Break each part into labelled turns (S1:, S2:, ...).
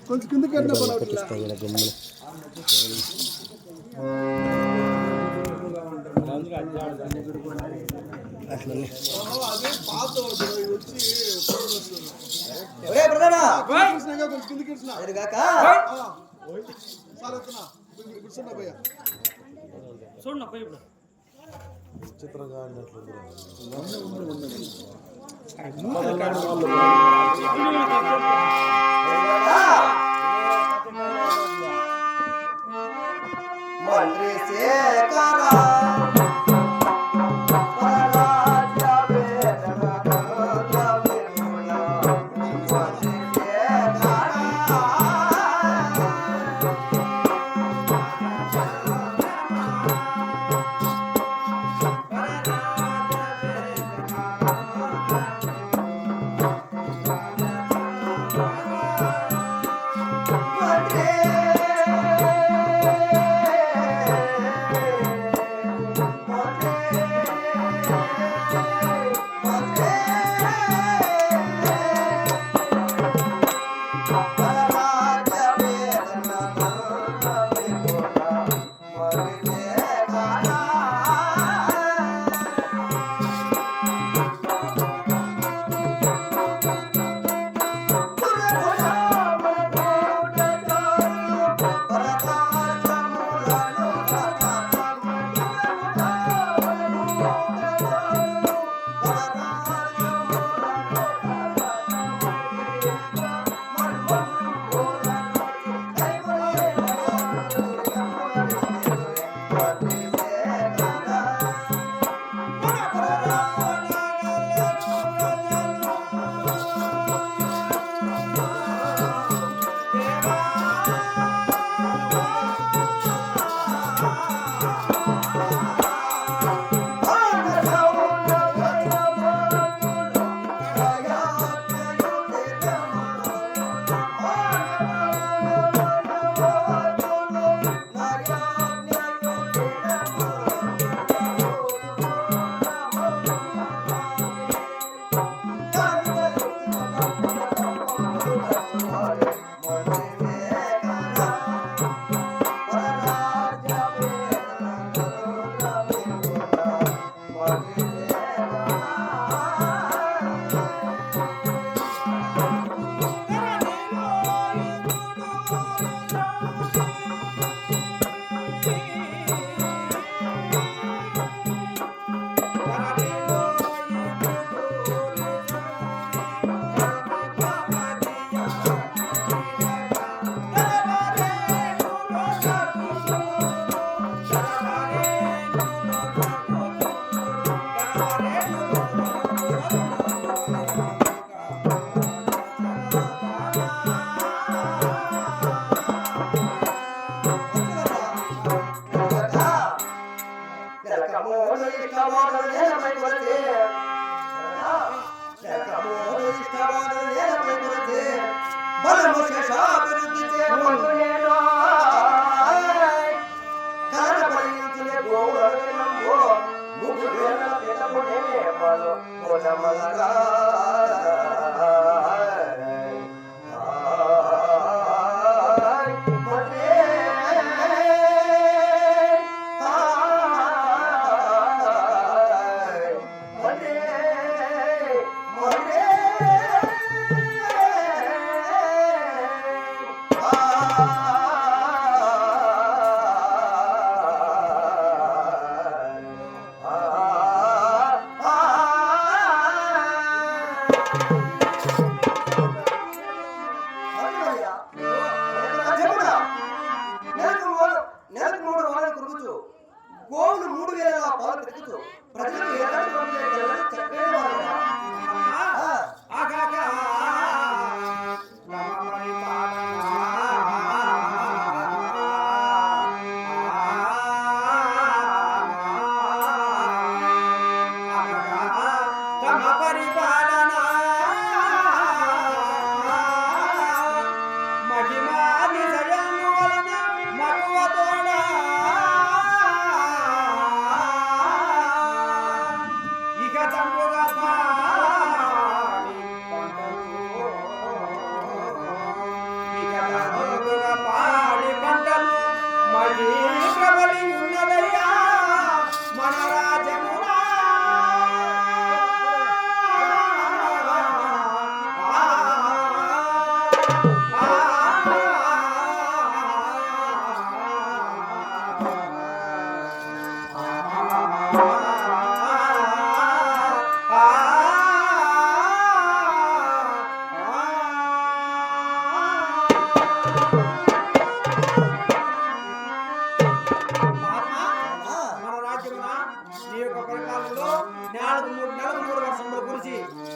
S1: కొంచెం కిందకి
S2: చిత్రంగా
S3: मंत्री शेखरा
S1: Thank you. మనకి ప్రబలి ఉన్నదయ్యా మన రాజమునా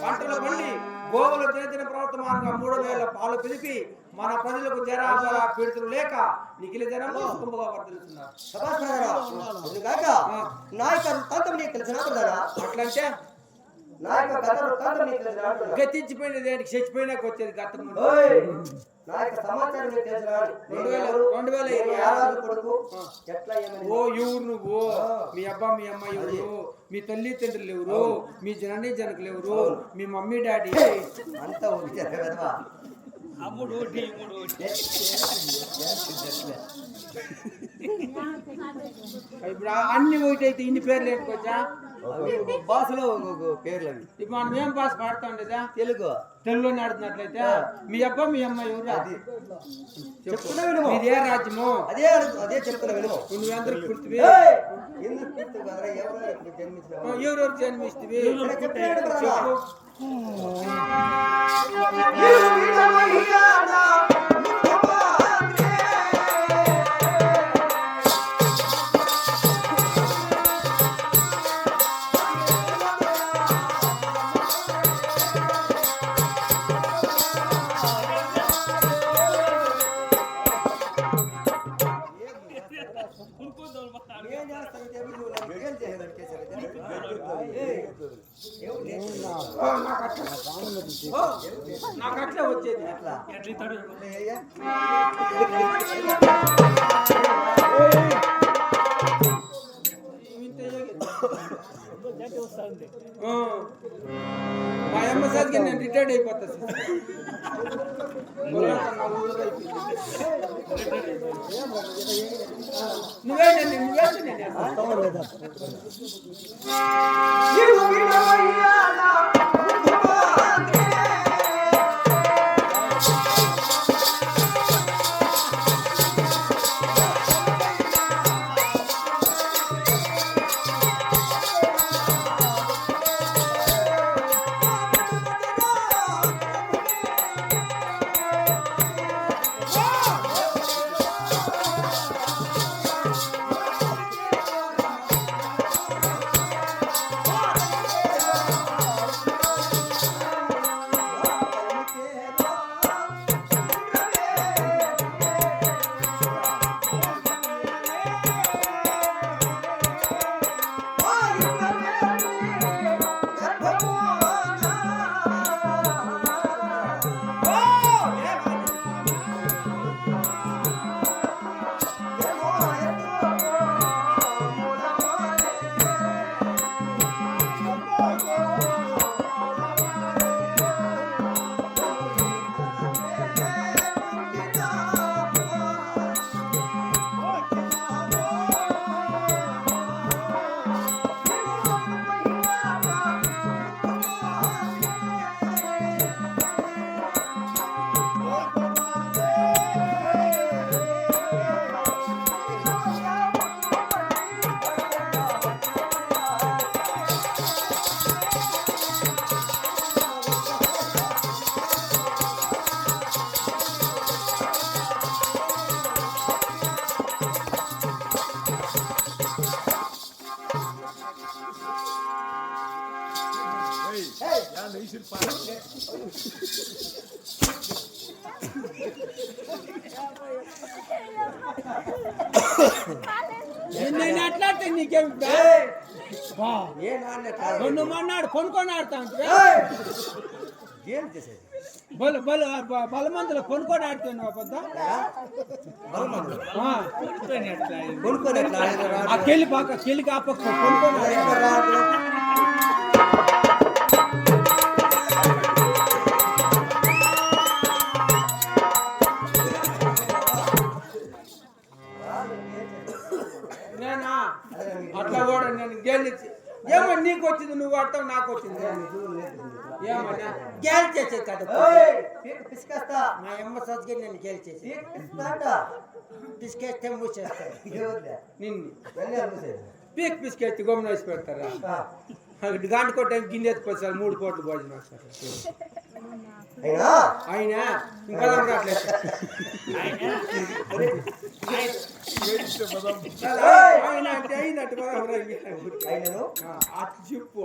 S1: పంటలు పండి గోవులు చేసిన ప్రవర్తమానంగా 3000 పాలు పిలిపి మన ప్రజలకు జరాబర పీడితులు లేక నిఖిల జనంలో కుంభగా వర్తిస్తున్నారు. అట్లంటే గతించిపోయినది దేనికి చచ్చిపోయినాక వచ్చేది గతం. 2020
S3: కొడుకు
S1: ఓ ఎవరు నువ్వు, మీ అబ్బా మీ అమ్మ ఎవరు, మీ తల్లి తండ్రులు ఎవరు, మీ జననీ జనకులు ఎవరు, మీ మమ్మీ డాడీ
S3: అంతా
S1: ఇప్పుడు అన్ని ఒకటైతే ఇన్ని పేర్లు ఏంటుకోవచ్చా?
S3: భాషలో పేర్లు అవి.
S1: ఇప్పుడు మనం ఏం భాష పాడుతా ఉండేదా? తెలుగులో ఆడుతున్నట్లయితే మీ అబ్బా మీ అమ్మ ఎవరు, ఇది ఏ రాజ్యము,
S3: అదే చెప్తున్నా విను.
S1: నువ్వెందరికి పుట్టివి, ఎవరెవరు జన్మిస్తివి చెప్పు. నాకు అట్లా వచ్చేది అట్లా మా అమ్మ చదివి నేను రిటైర్డ్ అయిపోతా. నువ్వేంటండి నేను అట్లాడితే నీకేం రెండు మన్నాడు కొనుక్కొని ఆడుతా బలమందులో కొనుక్కొని ఆడుతున్నావు పెద్ద ఆ కెళ్ళి బాగా కెళ్ళి కాపక్క కొనుక్కొని వచ్చింది నువ్వు ఆడతావు నాకు వచ్చింది ఏమన్నా
S2: గేల్ చేసేది కాదు
S3: ఏయ్, పీక పిసికేస్తా.
S2: మా అమ్మ సొచ్చుకి నేను గేల్ చేసి
S3: పీక పిసికేస్తా అంట.
S2: పిసికేస్తే మూసేస్తాను
S3: ఎవరిదే?
S1: నిన్ను
S3: వెళ్ళి అనిపిస్తుంది.
S1: పీక్ పిసికెత్తి గమ్మున వేసి పెడతారా గంట కొట్టే గిన్నె ఎత్తుకొచ్చారు 3 కోట్లు భోజనం వస్తారు
S3: అయినా
S1: అయినా ఇంకా రావట్లేదు ఆయన అంటే అయినట్టు
S3: అయినను
S1: అట్లు చెప్పు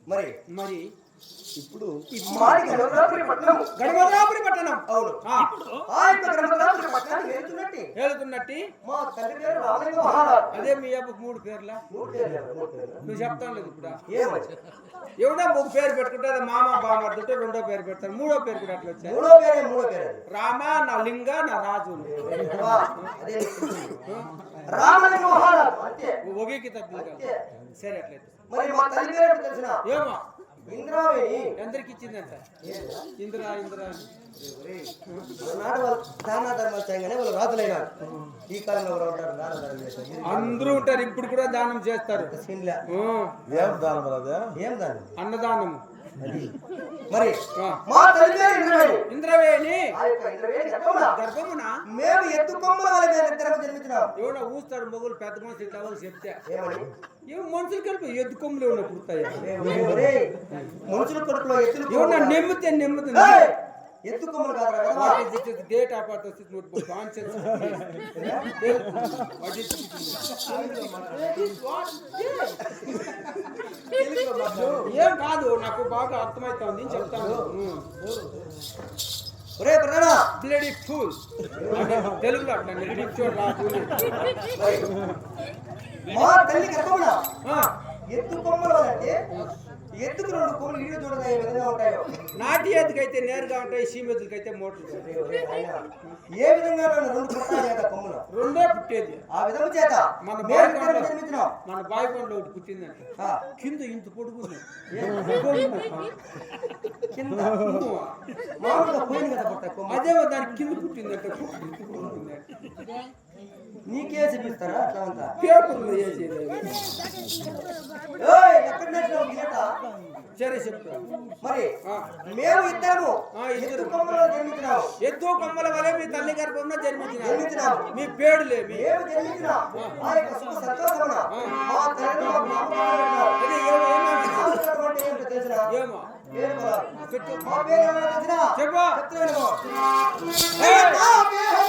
S3: మరి
S1: మరి
S3: ఇప్పుడు మాది గణపతిపురి పట్టణం.
S1: గణపతిపురి పట్టణం
S3: అవును.
S1: ఆ,
S3: ఆ యొక్క గణపతిపురి పట్టణానికి వెళ్తున్నట్టు
S1: వెళుతున్నట్టి
S3: మా తండ్రి పేరు రామలింగ మహారాజు.
S1: అదే మీ అబ్బకు 3 పేర్ల
S3: 3 పేర్లు, 3 పేర్లు.
S1: నువ్వు చెప్తాను లేదు ఇప్పుడు
S3: ఏమని?
S1: ఎవడో ఒక పేరు పెట్టుకుంటే అది మామ బామర్దుంటే 2వ పేరు పెడతారు 3వ పేరు కూడా అట్లా వచ్చాయి
S3: 3వ పేరే 3వ పేరు అది.
S1: రామ నా లింగ నా రాజు
S3: వా, అదే రామలింగ మహారాజు అంతే.
S1: ఒకేకి తప్పులు కాదు సరే అట్లయితే
S3: మరి మా తల్లి పేరు తెలిసిన
S1: ఏమో
S3: ఇంద్రావేణి.
S1: ఎందరికి ఇచ్చిందంట ఇంద్రా ఇంద్రా అని.
S3: నాడు వాళ్ళు దాన ధర్మాలు చేయగానే వాళ్ళు రాజులైనారు. ఈ కాలంలో ఎవరు ఉంటారు దాన ధర్మం చేస్తారు?
S1: అందరూ ఉంటారు ఇప్పుడు కూడా దానం చేస్తారు
S3: సీన్లే.
S1: ఆ,
S4: ఏం దానం రాదా?
S3: ఏం దానం?
S1: అన్నదానము
S3: అది. మరి
S1: ఆ,
S3: మా తల్లి పేరు ఇంద్రావేణి.
S1: ఇంద్రవేణి
S3: ఆ యొక్క ఇంద్రావేణి గర్భమున
S1: గర్భమున
S3: మేము ఎత్తు కొమ్మల వల్ల మేము ఇద్దరం జన్మించినాం.
S1: ఎవడో ఊస్తాడు మొగులు పెద్ద మనుషులు ఇట్లా వాళ్ళు చెప్తే
S3: ఏమని?
S1: ఏమో మనుషులు కలిపి ఎద్దు కొమ్ములు ఏమన్నా పుడతాయా
S3: ఒరేయ్, మనుషుల కొడుకులో ఎత్తులు
S1: ఏమన్నా
S3: కొమ్మలు.
S1: నెమ్మితే నెమ్మితే
S3: ఏయ్, ఎత్తు కొమ్మలు కాదురా విధవా.
S1: డేట్ ఆఫ్ బర్త్ వస్తుంది నోట్ కాన్సెన్స్ ఏం కాదు నాకు బాగా అర్థమవుతుంది చెప్తాను
S3: ఒరే ప్రధాన
S1: బ్లడీ ఫూల్ తెలుగులో అట్లా చూడు రాదు
S3: మా తల్లి గర్భమున ఎత్తు కొమ్మలు అంటే ఎత్తుకు 2 కొమ్మలు ఇల్లు చూడగా ఏ విధంగా ఉంటాయో
S1: నాటి ఎద్దుకైతే నేరుగా ఉంటాయి సీమెద్దులకైతే మోటార్లు
S3: ఏ విధంగా 2 పుట్టాలి కదా కొమ్మలు
S1: రెండే పుట్టేది
S3: ఆ విధము చేత
S1: మన
S3: మేము ఇద్దరం జన్మించినాం.
S1: మన బాయికొండలో ఒకటి పుట్టిందంట
S3: ఆ,
S1: కింద ఇంత పొడుగుంది
S3: కింద మామూలుగా పోయింది కదా పుట్ట కొమ్మ.
S1: అదే దానికి కింద పుట్టిందంట
S3: నీకే చూపిస్తారా అట్లా అంతా?
S1: పేపర్లు వేసేది
S3: ఏయ్, ఎక్కడ నేర్చుకున్నావు గీత?
S1: సరే చెప్తా
S3: మరి
S1: ఆ,
S3: మేము ఇద్దరము
S1: ఇద్దరు.
S3: ఎత్తు కొమ్మలో జన్మించినాము.
S1: ఎద్దు కొమ్మల వలె మీ తల్లి గర్భంలో జన్మించినారు
S3: జన్మించినాము.
S1: మీ పేడులేమి
S3: మేము జన్మించినాం. ఆ యొక్క సుఖ సంతోషమున మా తల్లిని మాకు నామకరణం పెట్టినారు.
S1: అదే ఏమంటుంది
S3: నామకరణం అంటే ఏమిటో తెలుసునా?
S1: ఏమో
S3: పేరు పదాలు.
S1: పెట్టు
S3: మా పేరు ఏమన్నా తెలుసునా?
S1: చెప్పు
S3: చెప్తున్నాను.
S1: ఏయ్!
S3: నా పేరు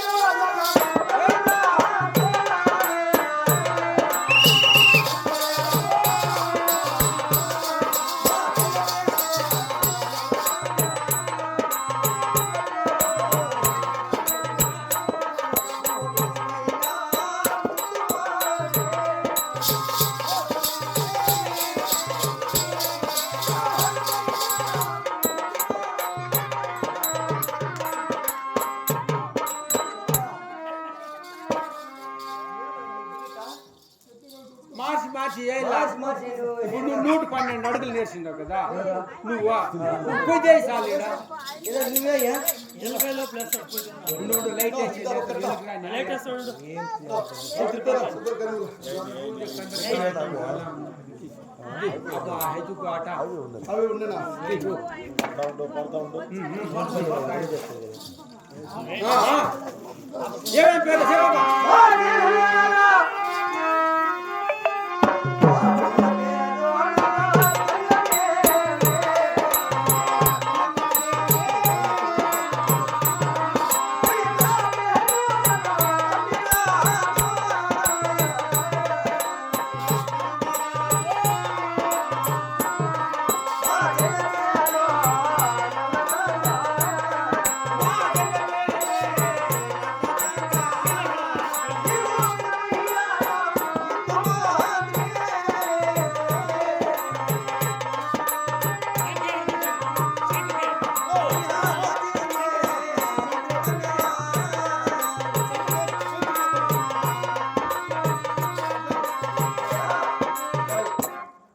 S1: మార్చి మార్చి
S3: మాస్ మాసేడు.
S1: ఇప్పుడు నువ్వు 112 అడుగులు నేర్చున్నావు కదా నువ్వా 30 సాలేడా
S3: ఇదో నువ్వేయ్యా?
S1: నువ్వు లైట్ వేసి లైట్ అబ్బా హైతుకు ఆట అవి ఉండనా ఏమేం పేరు చెప్పమ్మా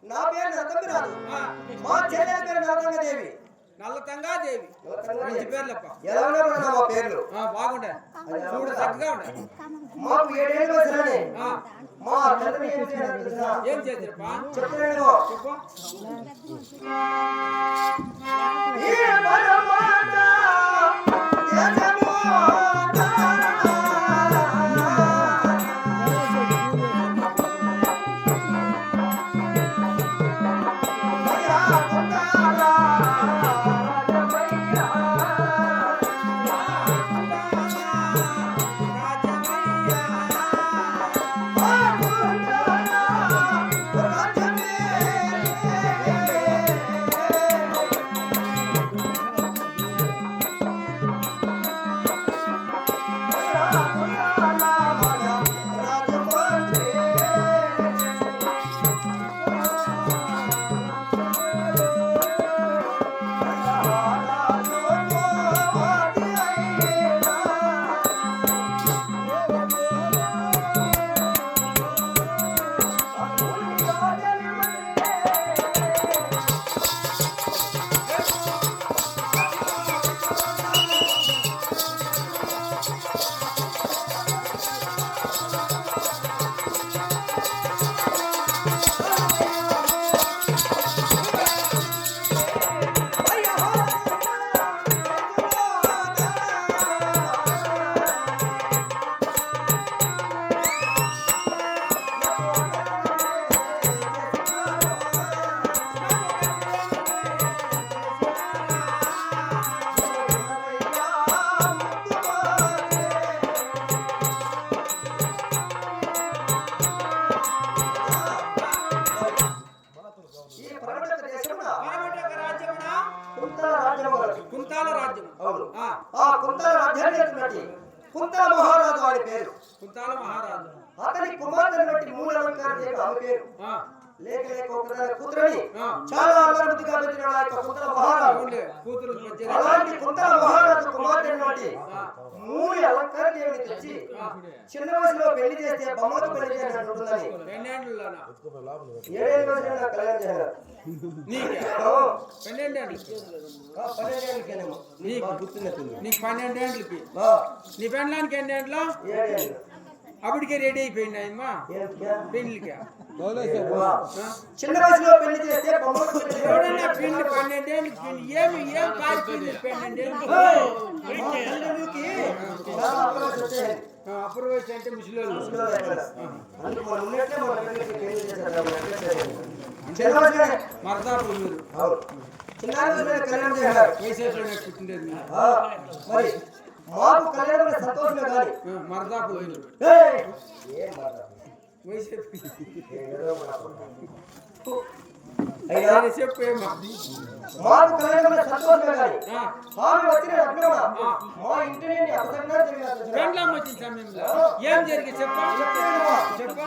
S3: నా పేరు నరసింహరాజు. మా చెల్లెల పేరు నరసింహదేవి.
S1: నల్లతంగా దేవి మంచి పేర్లప్ప
S3: ఎలా ఉన్నా మా పేర్లు.
S1: బాగుండే చూడ చక్కగా ఉండే
S3: మాకు 7 ఏళ్ళు వయసులోనే
S1: ఆ,
S3: మా తండ్రి ఏం చేయాలో తెలుసా?
S1: ఏం చేద్దరప్పా
S3: చెప్తున్నాను.
S1: చెప్పు
S3: ఈ పరమాత్మ యజమాన
S1: కుంతాల రాజ్యం
S3: అవును.
S1: ఆ,
S3: ఆ కుంతల రాజ్యాన్ని చేస్తున్నట్టు కుంతల మహారాజు వాడి పేరు.
S1: కుంతాల మహారాజు
S3: అతని కుమార్తె బట్టి మూల అలంకారం చేయడం ఆమె పేరు.
S1: ఆ,
S3: లేక లేక ఒకదాని కూతురని
S1: ఆ.
S3: చాలా అభివృద్ధిగా పెంచిన ఆ యొక్క కుంతల మహారాజు.
S1: ఉండే కూతురు మధ్య
S3: అలాంటి కుంతల మహారాజు కుమార్తె బట్టి
S1: ఆ,
S3: మూల అలంకారం చేయడం తెచ్చి
S1: ఆ,
S3: చిన్న వయసులో పెళ్లి చేస్తే బొమ్మకు పెళ్లి చేయాలని ఉంటుందని
S1: 12
S3: 7 వయసులో నాకు కళ్యాణం చేశారు.
S1: నీకే
S3: ఓ,
S1: 12
S3: ఆ 12 ఏళ్ళకేనేమో. నీకు బాగా గుర్తున్నట్టుంది.
S1: నీకు 12
S3: ఆ,
S1: నీ పెండ్లానికి ఎన్ని ఏండ్లు
S3: 7 ఏళ్ళు.
S1: అప్పటికే రెడీ అయిపోయింది అమ్మా
S3: ఏంటిగా?
S1: పెళ్లికి
S3: ఆ, చిన్న వయసులో పెళ్లి చేస్తే బొమ్మకు పెళ్లి చేయాలి.
S1: ఎవడన్నా పిండి 12 పిండి ఏం కాల్చింది 12
S3: మా తల్లిదండ్రులకి చాలా అప్రోచ్ వచ్చేది.
S1: అప్పుడు వచ్చి అంటే ముసలోళ్ళు
S3: ముసలివాళ్ళు అయిపోయారు. అందుకు మనం ఉన్నట్లే మన పిల్లలకి పెళ్లి చేశారు. మనం ఎట్లా చేయాలి? చిన్న వయసులోనే.
S1: మరదాపు మీరు
S3: అవును. చిన్న వయసులోనే కళ్యాణం చేశారు.
S1: వేసేట్లోనే పుట్టిండేది మీరు.
S3: ఆ, మరి మాకు కళ్యాణం సంతోషమే కానీ
S1: మరదాపు మీరు
S3: ఏయ్! ఏం మాట్లాడు?
S1: వయసు
S3: అయ్యా,
S1: చెప్పు ఏమా
S3: మాకు కళ్యాణం సంతోషమే కానీ
S1: ఆ,
S3: స్వామి వచ్చిన అభినవ మా ఇంటి నుండి అపసంగా జరిగిన
S1: పెండ్లాం వచ్చిన సమయంలో ఏం జరిగి చెప్పా చెప్పా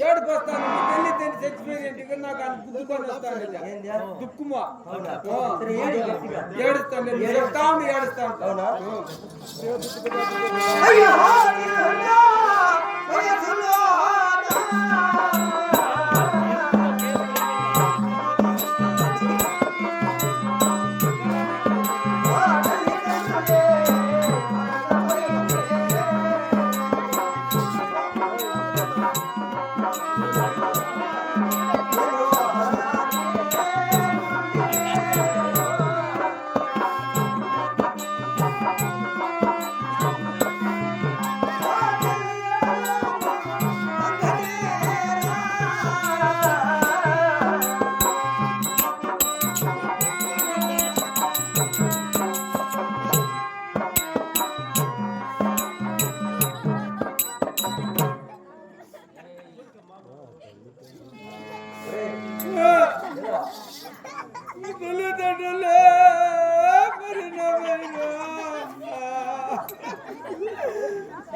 S1: ఏడుపు వస్తాను తెల్లి తెల్లి చచ్చిపోయింది ఇంటికి నాకు అని గుద్దుకొని వస్తాను దుక్కుమా ఏడుస్తాను చెప్తా ఉండి ఏడుస్తా ఉంటాను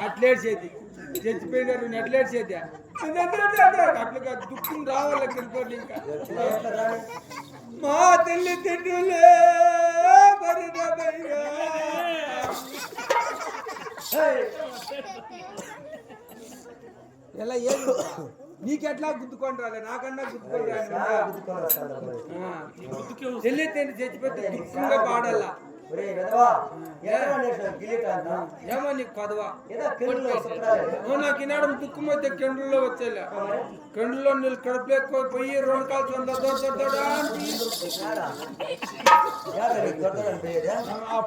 S1: అట్లేడ్చేది చచ్చిపోయినారు అట్లేడ్చేది అట్లా దుఃఖం రావాలి తినుకోండి ఇంకా మా తల్లి తింటులే ఎలా ఏది నీకెట్లా గుద్దుకొని రాలే నాకన్నా గుద్దుకొని రాలి చెల్లి తిండి చచ్చిపోతే దుఃఖంగా పాడాలా ఏమో నీకు పదవా నాకు ఈనాడు దుఃఖం అయితే కెండ్రుల్లో వచ్చేలే కెండ్రులో నీళ్ళు కడుపులో ఎక్కువ పోయి 2 కాలు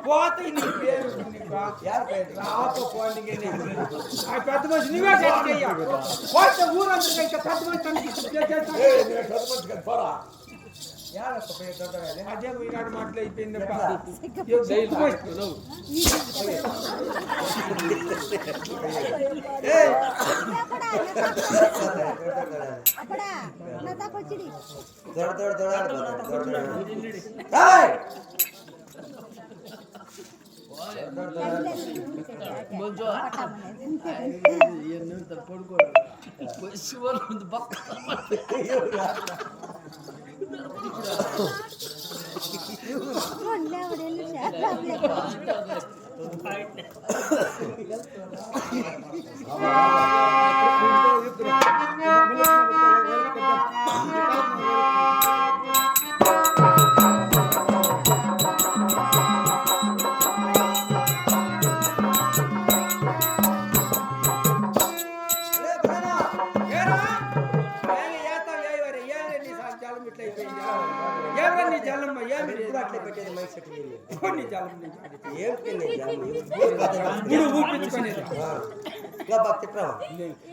S1: పోతే నీ పేరు పెద్ద మనిషి నువ్వే చెయ్య పోతే ఊరందరికీ అయితే పెద్ద మనిషి అదే ఈనాడు మాటలు అయిపోయింది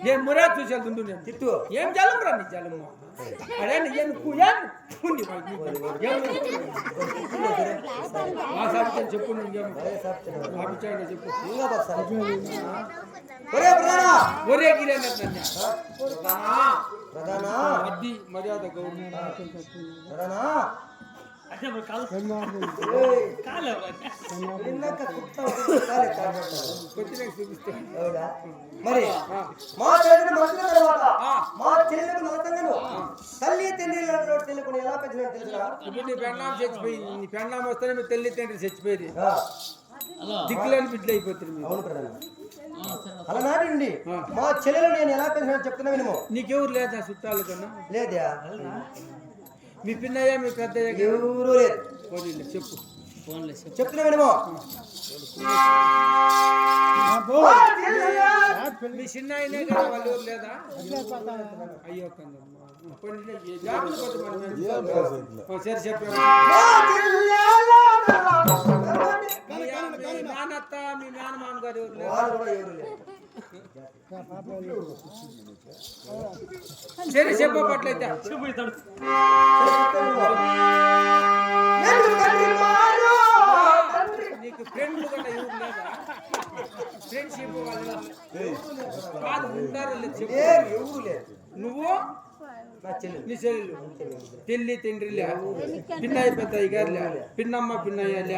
S1: నేను మురా చూసేది తిట్టు ఏం జలం రా నీ జలమ్మ అదే చెప్పు చెప్పు ఒరే అద్ది మర్యాద
S3: మరి మా తర్వాత మా చెల్లెలు మొత్తంగా తల్లి తండ్రి తెలుగుని ఎలా పెంచినా తెలుసా?
S1: ఇప్పుడు నీ పెండ్లాం చచ్చిపోయింది నీ పెండ్లాం వస్తేనే మీ తల్లి తండ్రి చచ్చిపోయింది దిక్కులేని బిడ్డలు అయిపోతుంది.
S3: అలనాటి నుండి మా చెల్లెలు నేను ఎలా పెంచినా చెప్తున్నా వినము.
S1: నీకెవరు లేదా చుట్టాలు కన్నా?
S3: లేదా
S1: మీ పిన్నయ్య మీ పెద్దయ్య
S3: ఎవరు లేదు.
S1: చెప్పు
S3: చెప్తున్నా వినము.
S1: మీ చిన్న అయినా కదా వాళ్ళు ఎవరు లేదా? అయ్యో సరే చెప్పాను మీ నాన్నత్త మీ మేనమామ గారు ఎవరు లేదు? సరే చెప్పట్లయితే నీకు ఫ్రెండ్లు కూడా ఎవరు లేదా? ఫ్రెండ్షిప్ వాళ్ళు కాదు ఉంటారు
S3: ఎవరు లేదు.
S1: నువ్వు నీ చెల్లెలు తెల్లి తండ్రిలే పిన్నయ్య పెద్దయ్య గారులే పిన్నమ్మ పిన్నయ్యలే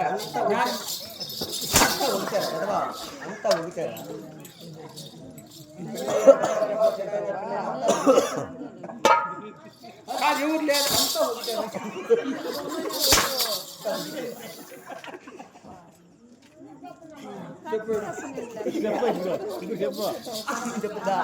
S3: అంతా ఉడికారు.
S1: కాదు ఎవరు లేదు అంతా
S3: చెప్పుదా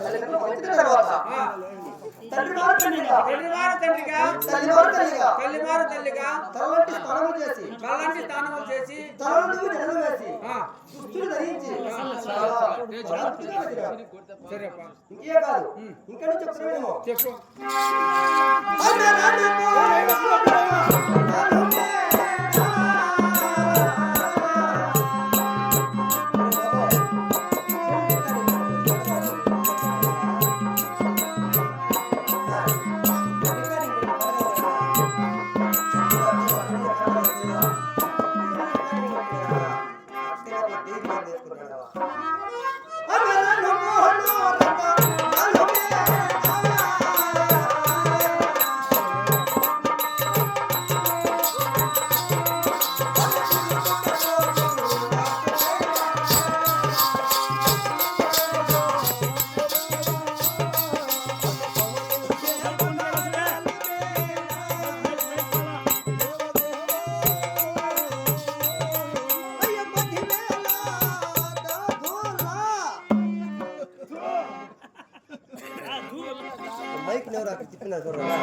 S3: తల్లిదండ్రులు మంచిన తర్వాత
S1: ఆ,
S3: తండ్రి వారు తండ్రిగా
S1: తండ్రివారు తండ్రిగా
S3: తల్లి వారు తల్లిగా
S1: తల్లివారు తల్లిగా
S3: తలవంటి స్నానము చేసి
S1: కళ్ళంటి స్నానములు చేసి
S3: తలవంటి జడలు వేసి
S1: ఆ,
S3: దుస్తులు ధరించి చాలా భక్తిగా వెతికారు.
S1: సరేపా
S3: ఇంకే కాదు ఇంకా నువ్వు చెప్తున్నావేమో
S1: చెప్పు
S3: మైక్ నెవరు అక్కడ తిప్పినా చూడరా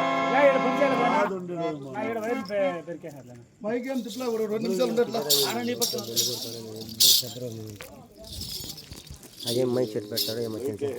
S4: మైక్ ఏం తిప్పలే 2 నిమిషాలు ఉండట్లా
S2: అదేం మైక్ సెట్ పెట్టాడో ఏమో